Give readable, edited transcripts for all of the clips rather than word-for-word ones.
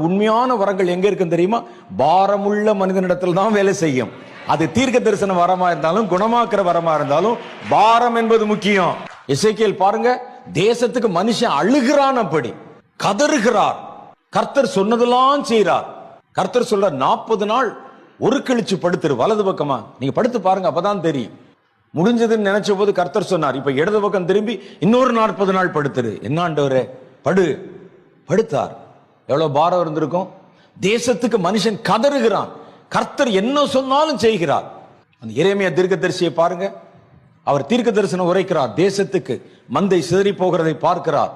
உண்மையான வரங்கள் எங்க இருக்குன்னு தெரியுமா? பாரமுள்ள மனிதனிடத்தில் தான் வேலை செய்யும். அது தீர்க்க தரிசன வரமா இருந்தாலும் குணமாக்குற வரமா இருந்தாலும் பாரம் என்பது முக்கியம். எசேக்கியேல் பாருங்க, தேசத்துக்கு மனுஷன் அழுகிறான், அப்படி கதறுகிறார். கர்த்தர் சொன்னதெல்லாம் செய்கிறார். கர்த்தர் சொல்ற 40 நாள் ஒரு கழிச்சு படுத்துரு வலது பக்கமா. நீங்க படுத்து பாருங்க, அப்பதான் தெரியும். முடிஞ்சதுன்னு நினைச்ச போது கர்த்தர் சொன்னார், இப்ப இடது பக்கம் திரும்பி இன்னொரு 40 நாள் படுத்துரு. என்ன ஆண்டவரே, படுத்தார். எவ்வளவு பாரம் இருந்திருக்கும். தேசத்துக்கு மனுஷன் கதறுகிறான், கர்த்தர் என்ன சொன்னாலும் செய்கிறார். அந்த எரேமியா தீர்க்கதரிசியை பாருங்க, அவர் தீர்க்க தரிசனம் உரைக்கிறார். தேசத்துக்கு மந்தை சிதறி போகிறதை பார்க்கிறார்.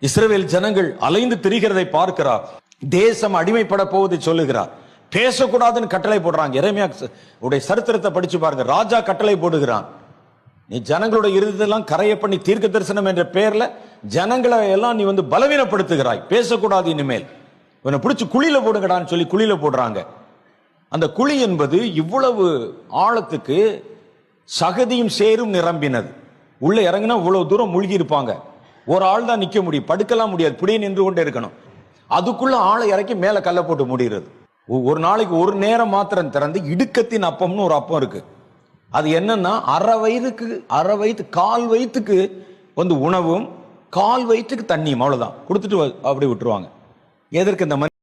இஸ்ரவேல் ஜனங்கள் அலைந்து திரிகிறதை பார்க்கிறார். தேசம் அடிமைப்பட போவதை சொல்லுகிறார். பேசக்கூடாதுன்னு கட்டளை போடுறாங்க. எரேமியா உடைய சரித்திரத்தை படிச்சு பாருங்க. ராஜா கட்டளை போடுகிறான், நீ ஜனங்களோட இருதயத்தெல்லாம் கரைய பண்ணி தீர்க்க தரிசனம் என்ற பெயர்ல ஜனங்களை எல்லாம் நீ பலவீனப்படுத்துகிறாய். பேசக்கூடாது, இனிமேல் இவனை பிடிச்சு குழியில போடுங்கடான்னு சொல்லி குழியில போடுறாங்க. அந்த குழி என்பது இவ்வளவு ஆழத்துக்கு சகதியும் சேரும் நிரம்பினது. உள்ள இறங்கினா இவ்வளவு தூரம் மூழ்கி இருப்பாங்க. ஒரு ஆள் தான் நிக்க முடியும், படுக்கலாம் முடியாது, இப்படியே நின்று கொண்டே இருக்கணும். அதுக்குள்ள ஆளை இறக்கி மேல கல்ல போட்டு முடிகிறது. ஒரு நாளைக்கு ஒரு நேரம் மாத்திரம் திறந்து இடுக்கத்தின் அப்பம்னு ஒரு அப்பம் இருக்கு. அது என்னன்னா அரை வயிற்று கால் வயிற்றுக்கு உணவும் கால் வயிற்றுக்கு தண்ணியும், அவ்வளவுதான் கொடுத்துட்டு அப்படி விட்டுருவாங்க. எதற்கு இந்த